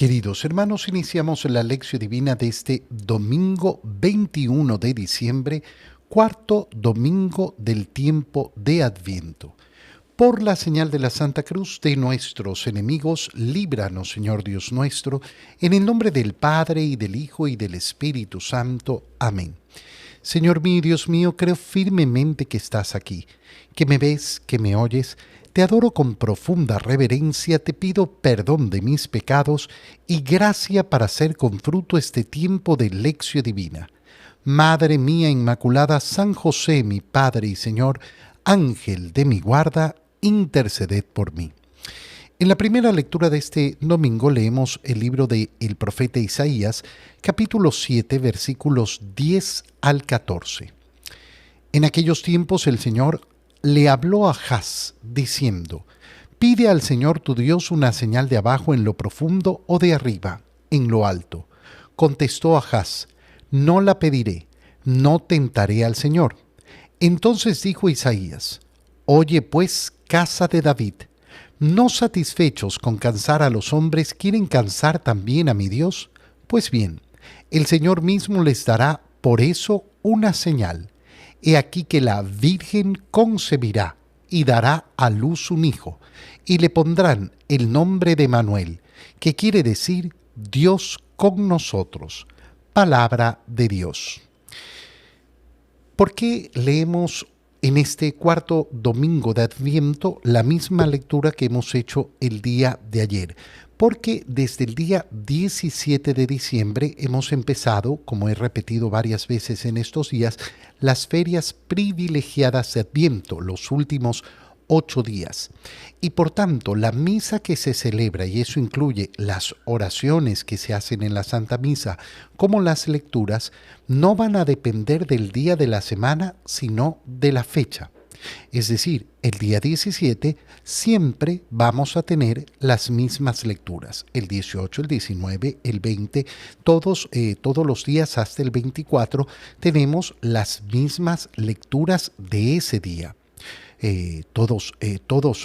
Queridos hermanos, iniciamos la lección divina de este domingo 21 de diciembre, cuarto domingo del tiempo de Adviento. Por la señal de la Santa Cruz de nuestros enemigos, líbranos, Señor Dios nuestro, en el nombre del Padre, y del Hijo, y del Espíritu Santo. Amén. Señor mío y Dios mío, creo firmemente que estás aquí, que me ves, que me oyes. Te adoro con profunda reverencia, te pido perdón de mis pecados y gracia para hacer con fruto este tiempo de lección divina. Madre mía Inmaculada, San José, mi Padre y Señor, Ángel de mi guarda, interceded por mí. En la primera lectura de este domingo leemos el libro del profeta Isaías, capítulo 7, versículos 10 al 14. En aquellos tiempos el Señor le habló a Ahaz, diciendo: Pide al Señor tu Dios una señal de abajo en lo profundo o de arriba, en lo alto. Contestó Ahaz: No la pediré, no tentaré al Señor. Entonces dijo Isaías: Oye pues, casa de David, ¿no satisfechos con cansar a los hombres quieren cansar también a mi Dios? Pues bien, el Señor mismo les dará por eso una señal. He aquí que la Virgen concebirá y dará a luz un hijo, y le pondrán el nombre de Manuel, que quiere decir Dios con nosotros. Palabra de Dios. ¿Por qué leemos en este cuarto domingo de Adviento la misma lectura que hemos hecho el día de ayer? Porque desde el día 17 de diciembre hemos empezado, como he repetido varias veces en estos días, las ferias privilegiadas de Adviento, los últimos 8 días. Y por tanto, la misa que se celebra, y eso incluye las oraciones que se hacen en la Santa Misa, como las lecturas, no van a depender del día de la semana, sino de la fecha. Es decir, el día 17 siempre vamos a tener las mismas lecturas. El 18, el 19, el 20, todos los días hasta el 24 tenemos las mismas lecturas de ese día. Todos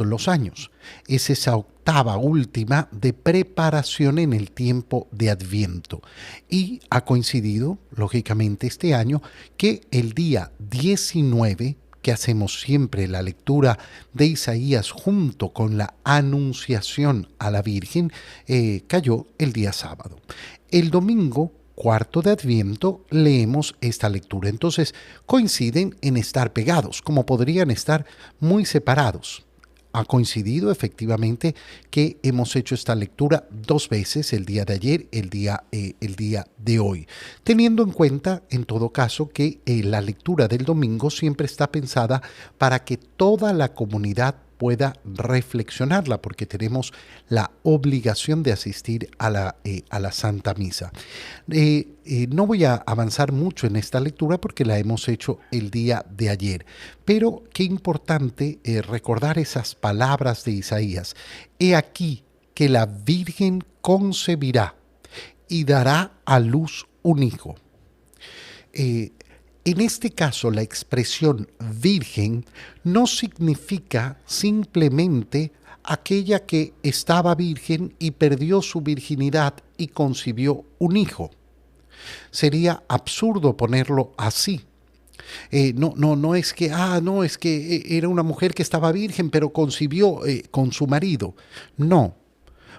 los años. Es esa octava última de preparación en el tiempo de Adviento. Y ha coincidido, lógicamente, este año que el día 19, que hacemos siempre la lectura de Isaías junto con la anunciación a la Virgen, cayó el día sábado. El domingo, cuarto de Adviento, leemos esta lectura. Entonces, coinciden en estar pegados, como podrían estar muy separados. Ha coincidido efectivamente que hemos hecho esta lectura 2 veces, el día de ayer, el día de hoy, teniendo en cuenta, en todo caso, que la lectura del domingo siempre está pensada para que toda la comunidad pueda reflexionarla, porque tenemos la obligación de asistir a la Santa Misa. No voy a avanzar mucho en esta lectura porque la hemos hecho el día de ayer, pero qué importante recordar esas palabras de Isaías. He aquí que la Virgen concebirá y dará a luz un hijo. En este caso, la expresión virgen no significa simplemente aquella que estaba virgen y perdió su virginidad y concibió un hijo. Sería absurdo ponerlo así. No es que, es que era una mujer que estaba virgen pero concibió con su marido. No,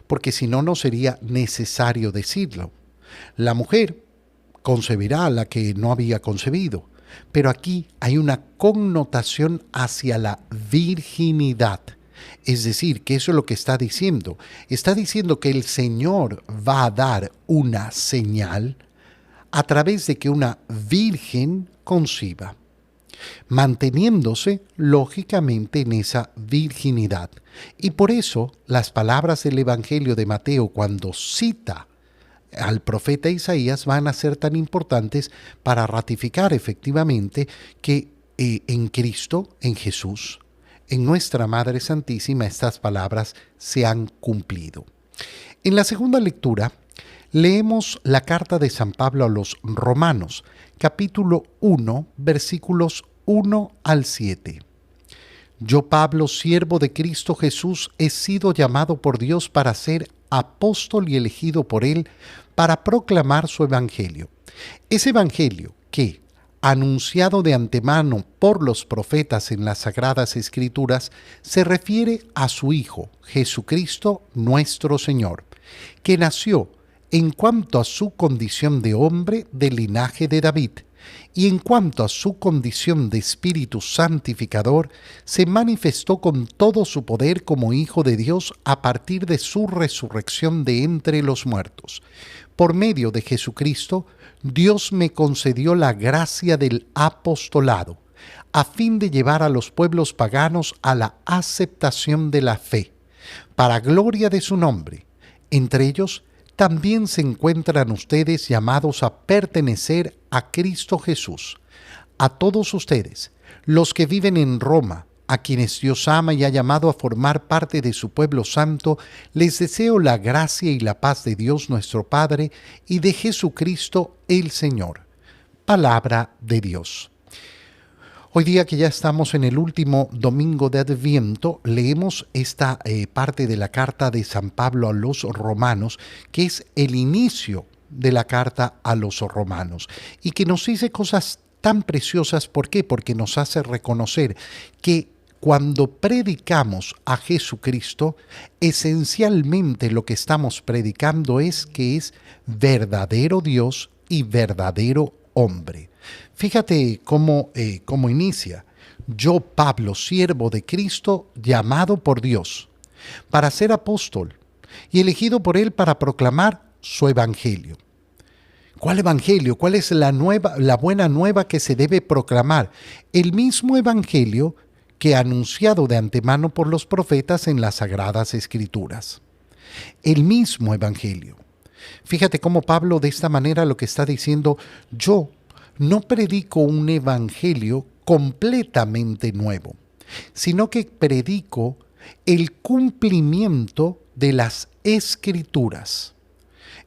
porque si no, no sería necesario decirlo. La mujer concebirá a la que no había concebido. Pero aquí hay una connotación hacia la virginidad. Es decir, que eso es lo que está diciendo. Está diciendo que el Señor va a dar una señal a través de que una virgen conciba, manteniéndose lógicamente en esa virginidad. Y por eso las palabras del Evangelio de Mateo, cuando cita al profeta Isaías, van a ser tan importantes para ratificar efectivamente que en Cristo, en Jesús, en nuestra Madre Santísima, estas palabras se han cumplido. En la segunda lectura leemos la carta de San Pablo a los Romanos, capítulo 1, versículos 1 al 7. Yo, Pablo, siervo de Cristo Jesús, he sido llamado por Dios para ser apóstol y elegido por Él para proclamar su evangelio. Ese evangelio que, anunciado de antemano por los profetas en las Sagradas Escrituras, se refiere a su Hijo, Jesucristo nuestro Señor, que nació en cuanto a su condición de hombre del linaje de David, y en cuanto a su condición de Espíritu Santificador, se manifestó con todo su poder como Hijo de Dios a partir de su resurrección de entre los muertos. Por medio de Jesucristo, Dios me concedió la gracia del apostolado, a fin de llevar a los pueblos paganos a la aceptación de la fe, para gloria de su nombre. Entre ellos, también se encuentran ustedes llamados a pertenecer a Cristo Jesús. A todos ustedes, los que viven en Roma, a quienes Dios ama y ha llamado a formar parte de su pueblo santo, les deseo la gracia y la paz de Dios nuestro Padre y de Jesucristo el Señor. Palabra de Dios. Hoy día que ya estamos en el último domingo de Adviento, leemos esta parte de la carta de San Pablo a los romanos, que es el inicio de la carta a los romanos, y que nos dice cosas tan preciosas. ¿Por qué? Porque nos hace reconocer que cuando predicamos a Jesucristo, esencialmente lo que estamos predicando es que es verdadero Dios y verdadero hombre. Fíjate cómo inicia. Yo, Pablo, siervo de Cristo, llamado por Dios, para ser apóstol y elegido por Él para proclamar su evangelio. ¿Cuál evangelio? ¿Cuál es la buena nueva que se debe proclamar? El mismo evangelio que anunciado de antemano por los profetas en las Sagradas Escrituras. El mismo evangelio. Fíjate cómo Pablo de esta manera lo que está diciendo: yo no predico un evangelio completamente nuevo, sino que predico el cumplimiento de las Escrituras.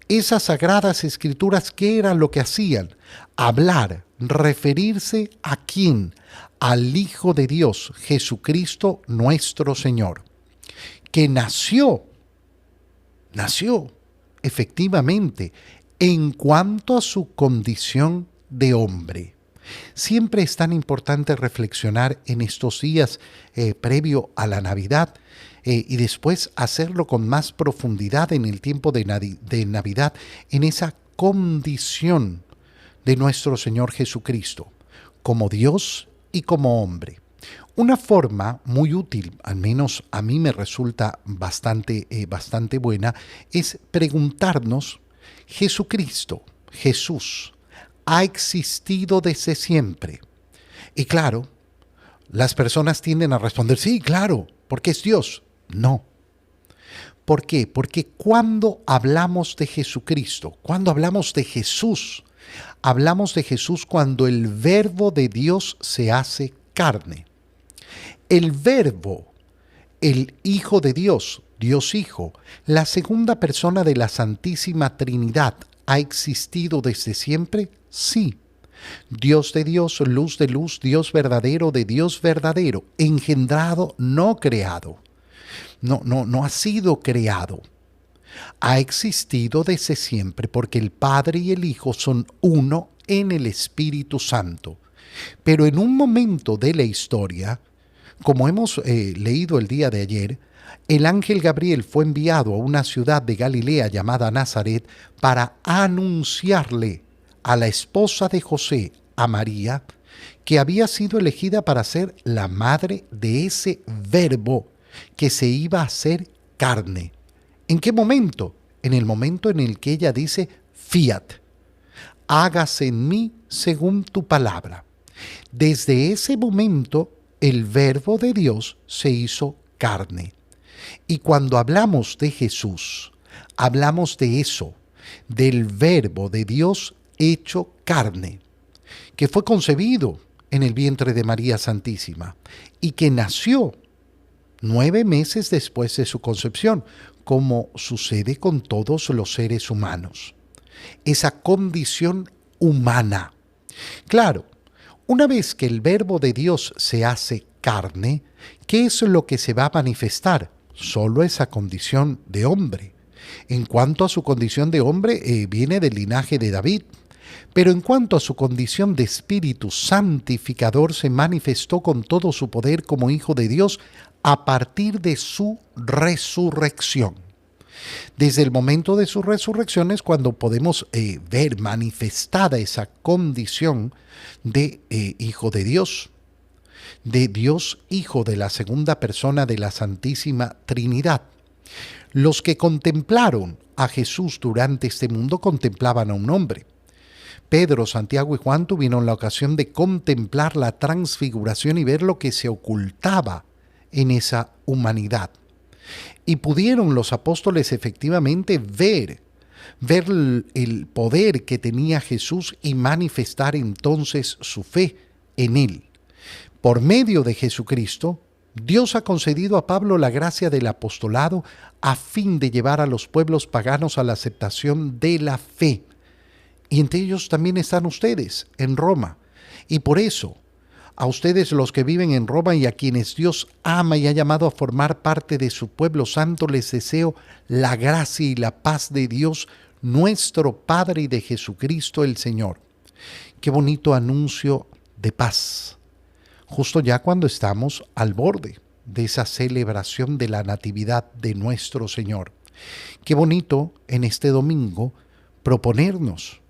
Esas Sagradas Escrituras, ¿qué era lo que hacían? Hablar, referirse ¿a quién? Al Hijo de Dios, Jesucristo nuestro Señor, que nació efectivamente en cuanto a su condición de hombre. Siempre es tan importante reflexionar en estos días previo a la Navidad y después hacerlo con más profundidad en el tiempo de Navidad, en esa condición de nuestro Señor Jesucristo, como Dios y como hombre. Una forma muy útil, al menos a mí me resulta bastante buena, es preguntarnos: Jesucristo, Jesús, ¿ha existido desde siempre? Y claro, las personas tienden a responder: sí, claro, porque es Dios. No. ¿Por qué? Porque cuando hablamos de Jesucristo, cuando hablamos de Jesús cuando el Verbo de Dios se hace carne. El Verbo, el Hijo de Dios, Dios Hijo, la segunda persona de la Santísima Trinidad, ¿ha existido desde siempre? Sí. Dios de Dios, luz de luz, Dios verdadero de Dios verdadero, engendrado, no creado. No ha sido creado. Ha existido desde siempre porque el Padre y el Hijo son uno en el Espíritu Santo. Pero en un momento de la historia, como hemos leído el día de ayer, el ángel Gabriel fue enviado a una ciudad de Galilea llamada Nazaret para anunciarle a la esposa de José, a María, que había sido elegida para ser la madre de ese Verbo que se iba a hacer carne. ¿En qué momento? En el momento en el que ella dice: fiat, hágase en mí según tu palabra. Desde ese momento, el Verbo de Dios se hizo carne. Y cuando hablamos de Jesús, hablamos de eso, del Verbo de Dios hecho carne, que fue concebido en el vientre de María Santísima y que nació 9 meses después de su concepción, como sucede con todos los seres humanos. Esa condición humana. Claro, una vez que el Verbo de Dios se hace carne, ¿qué es lo que se va a manifestar? Solo esa condición de hombre. En cuanto a su condición de hombre, viene del linaje de David. Pero en cuanto a su condición de espíritu santificador, se manifestó con todo su poder como Hijo de Dios a partir de su resurrección. Desde el momento de su resurrección es cuando podemos ver manifestada esa condición de Hijo de Dios Hijo de la segunda persona de la Santísima Trinidad. Los que contemplaron a Jesús durante este mundo contemplaban a un hombre. Pedro, Santiago y Juan tuvieron la ocasión de contemplar la transfiguración y ver lo que se ocultaba en esa humanidad. Y pudieron los apóstoles efectivamente ver el poder que tenía Jesús y manifestar entonces su fe en él. Por medio de Jesucristo, Dios ha concedido a Pablo la gracia del apostolado a fin de llevar a los pueblos paganos a la aceptación de la fe. Y entre ellos también están ustedes, en Roma. Y por eso, a ustedes los que viven en Roma y a quienes Dios ama y ha llamado a formar parte de su pueblo santo, les deseo la gracia y la paz de Dios, nuestro Padre, y de Jesucristo el Señor. Qué bonito anuncio de paz. Justo ya cuando estamos al borde de esa celebración de la Natividad de nuestro Señor. Qué bonito en este domingo proponernos,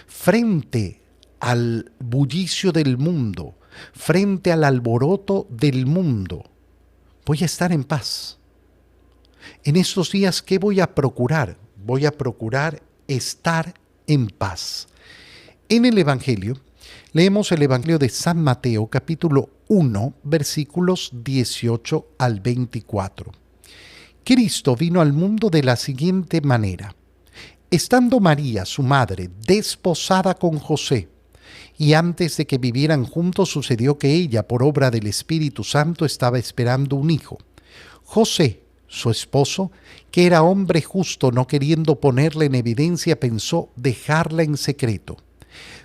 frente al bullicio del mundo, frente al alboroto del mundo, voy a estar en paz. En estos días, ¿qué voy a procurar? Voy a procurar estar en paz. En el Evangelio, leemos el Evangelio de San Mateo, capítulo 1, versículos 18 al 24. Cristo vino al mundo de la siguiente manera. Estando María, su madre, desposada con José, y antes de que vivieran juntos sucedió que ella, por obra del Espíritu Santo, estaba esperando un hijo. José, su esposo, que era hombre justo, no queriendo ponerla en evidencia, pensó dejarla en secreto.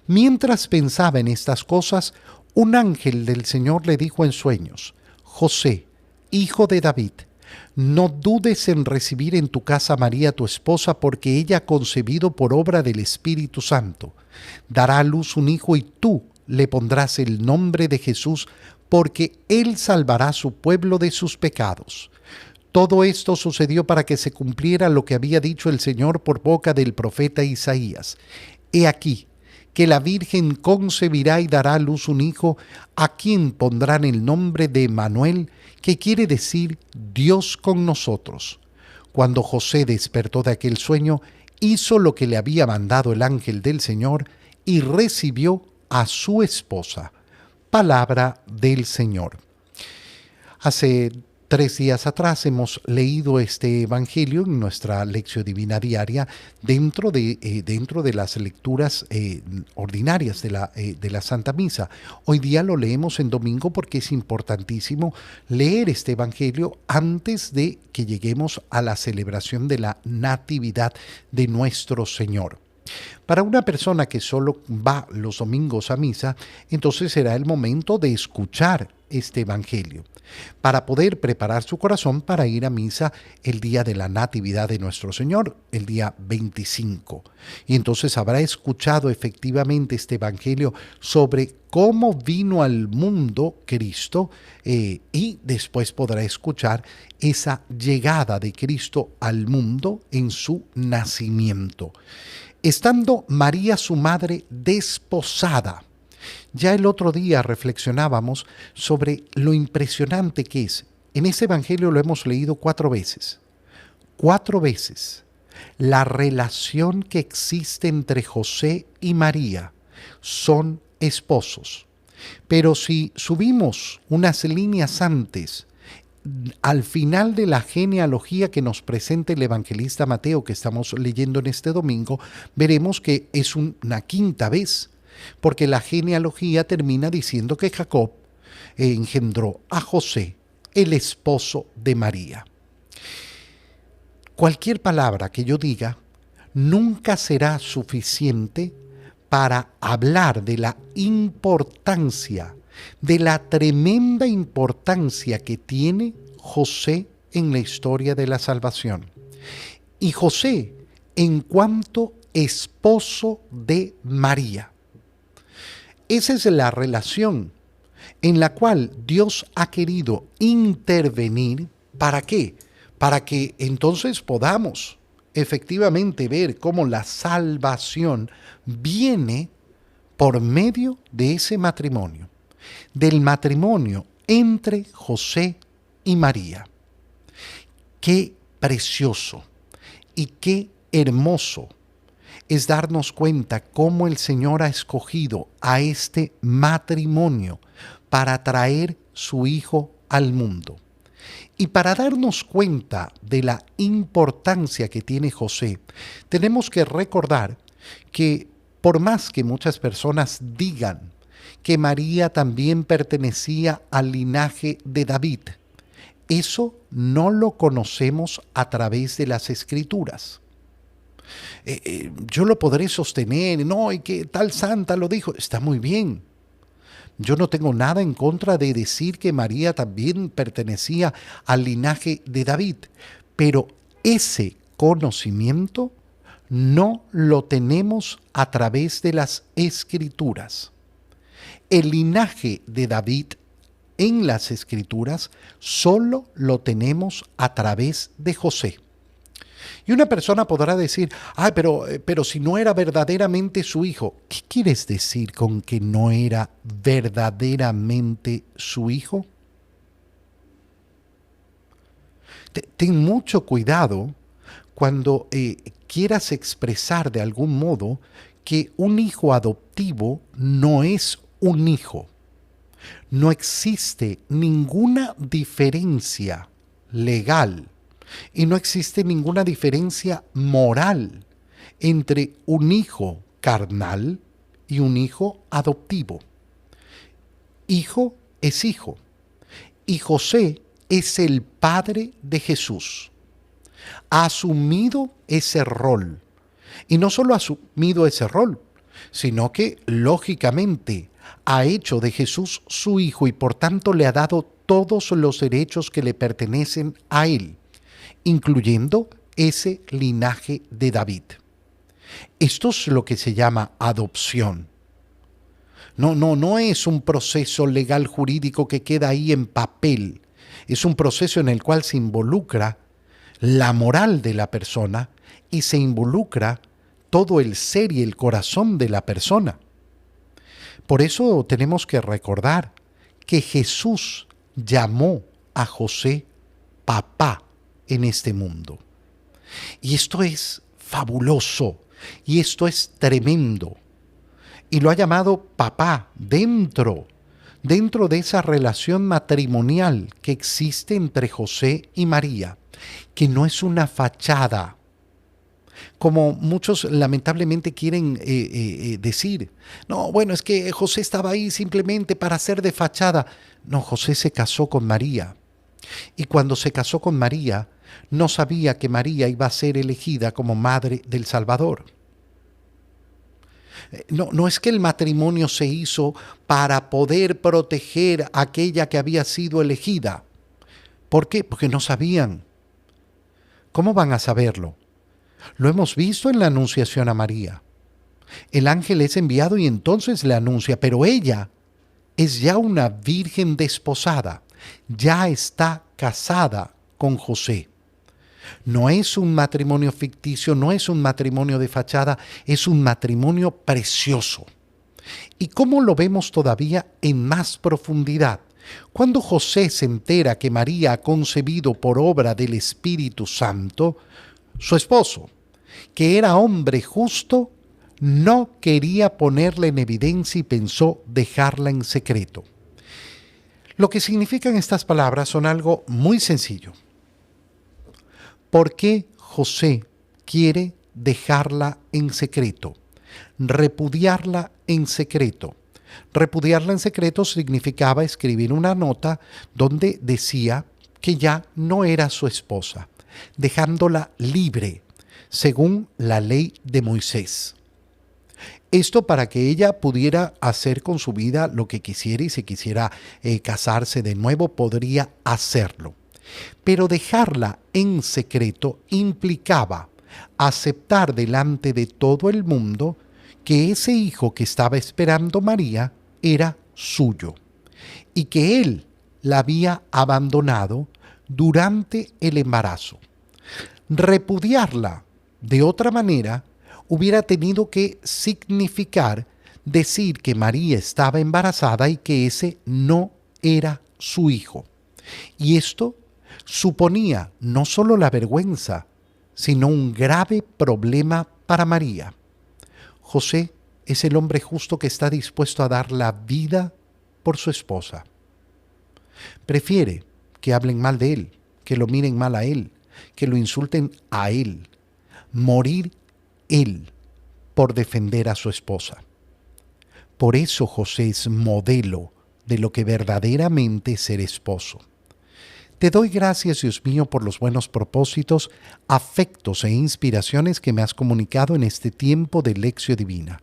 Mientras pensaba en estas cosas, un ángel del Señor le dijo en sueños: José, hijo de David, no dudes en recibir en tu casa a María tu esposa, porque ella ha concebido por obra del Espíritu Santo. Dará a luz un hijo y tú le pondrás el nombre de Jesús, porque él salvará a su pueblo de sus pecados. Todo esto sucedió para que se cumpliera lo que había dicho el Señor por boca del profeta Isaías. He aquí que la Virgen concebirá y dará a luz un hijo, a quien pondrán el nombre de Emmanuel, que quiere decir Dios con nosotros. Cuando José despertó de aquel sueño, hizo lo que le había mandado el ángel del Señor y recibió a su esposa. Palabra del Señor. Hace 3 días atrás hemos leído este Evangelio en nuestra lección divina diaria dentro de las lecturas ordinarias de la Santa Misa. Hoy día lo leemos en domingo porque es importantísimo leer este Evangelio antes de que lleguemos a la celebración de la Natividad de nuestro Señor. Para una persona que solo va los domingos a misa, entonces será el momento de escuchar este Evangelio, para poder preparar su corazón para ir a misa el día de la Natividad de nuestro Señor, el día 25. Y entonces habrá escuchado efectivamente este Evangelio sobre cómo vino al mundo Cristo y después podrá escuchar esa llegada de Cristo al mundo en su nacimiento. Estando María, su madre, desposada. Ya el otro día reflexionábamos sobre lo impresionante que es. En este Evangelio lo hemos leído 4 veces. 4 veces. La relación que existe entre José y María. Son esposos. Pero si subimos unas líneas antes, al final de la genealogía que nos presenta el evangelista Mateo, que estamos leyendo en este domingo, veremos que es una 5ª vez, porque la genealogía termina diciendo que Jacob engendró a José, el esposo de María. Cualquier palabra que yo diga nunca será suficiente para hablar de la importancia, de la tremenda importancia que tiene José en la historia de la salvación. y José en cuanto esposo de María. Esa es la relación en la cual Dios ha querido intervenir. ¿Para qué? Para que entonces podamos efectivamente ver cómo la salvación viene por medio de ese matrimonio, del matrimonio entre José y María. Qué precioso y qué hermoso es darnos cuenta cómo el Señor ha escogido a este matrimonio para traer su Hijo al mundo. Y para darnos cuenta de la importancia que tiene José, tenemos que recordar que por más que muchas personas digan que María también pertenecía al linaje de David, eso no lo conocemos a través de las Escrituras. Yo lo podré sostener, no, y que tal santa lo dijo, está muy bien. Yo no tengo nada en contra de decir que María también pertenecía al linaje de David, pero ese conocimiento no lo tenemos a través de las Escrituras. El linaje de David en las Escrituras solo lo tenemos a través de José. Y una persona podrá decir, pero si no era verdaderamente su hijo, ¿qué quieres decir con que no era verdaderamente su hijo? Ten mucho cuidado cuando quieras expresar de algún modo que un hijo adoptivo no es un hijo. No existe ninguna diferencia legal y no existe ninguna diferencia moral entre un hijo carnal y un hijo adoptivo. Hijo es hijo, y José es el padre de Jesús. Ha asumido ese rol, y no solo ha asumido ese rol, sino que lógicamente ha hecho de Jesús su hijo y por tanto le ha dado todos los derechos que le pertenecen a él, incluyendo ese linaje de David. Esto es lo que se llama adopción. No es un proceso legal jurídico que queda ahí en papel. Es un proceso en el cual se involucra la moral de la persona y se involucra todo el ser y el corazón de la persona. Por eso tenemos que recordar que Jesús llamó a José papá en este mundo. Y esto es fabuloso, y esto es tremendo. Y lo ha llamado papá dentro de esa relación matrimonial que existe entre José y María, que no es una fachada, como muchos lamentablemente quieren decir. No, bueno, es que José estaba ahí simplemente para ser de fachada. No, José se casó con María. Y cuando se casó con María, no sabía que María iba a ser elegida como madre del Salvador. No es que el matrimonio se hizo para poder proteger a aquella que había sido elegida. ¿Por qué? Porque no sabían. ¿Cómo van a saberlo? Lo hemos visto en la anunciación a María. El ángel es enviado y entonces le anuncia, pero ella es ya una virgen desposada, ya está casada con José. No es un matrimonio ficticio, no es un matrimonio de fachada, es un matrimonio precioso. ¿Y cómo lo vemos todavía en más profundidad? Cuando José se entera que María ha concebido por obra del Espíritu Santo, su esposo, que era hombre justo, no quería ponerla en evidencia y pensó dejarla en secreto. Lo que significan estas palabras son algo muy sencillo. ¿Por qué José quiere dejarla en secreto? Repudiarla en secreto. Repudiarla en secreto significaba escribir una nota donde decía que ya no era su esposa, dejándola libre, según la ley de Moisés. Esto para que ella pudiera hacer con su vida lo que quisiera y si quisiera casarse de nuevo, podría hacerlo. Pero dejarla en secreto implicaba aceptar delante de todo el mundo que ese hijo que estaba esperando María era suyo y que él la había abandonado durante el embarazo. Repudiarla de otra manera hubiera tenido que significar decir que María estaba embarazada y que ese no era su hijo. Y esto suponía no solo la vergüenza, sino un grave problema para María. José es el hombre justo que está dispuesto a dar la vida por su esposa. Prefiere que hablen mal de él, que lo miren mal a él, que lo insulten a él, morir él por defender a su esposa. Por eso José es modelo de lo que verdaderamente es ser esposo. Te doy gracias, Dios mío, por los buenos propósitos, afectos e inspiraciones que me has comunicado en este tiempo de lección divina.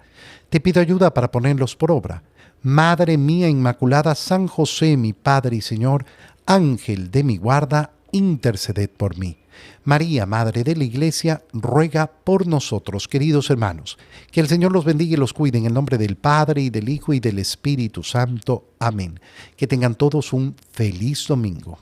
Te pido ayuda para ponerlos por obra. Madre mía Inmaculada, San José, mi Padre y Señor, Ángel de mi guarda, interceded por mí. María, Madre de la Iglesia, ruega por nosotros, queridos hermanos. Que el Señor los bendiga y los cuide en el nombre del Padre, y del Hijo, y del Espíritu Santo. Amén. Que tengan todos un feliz domingo.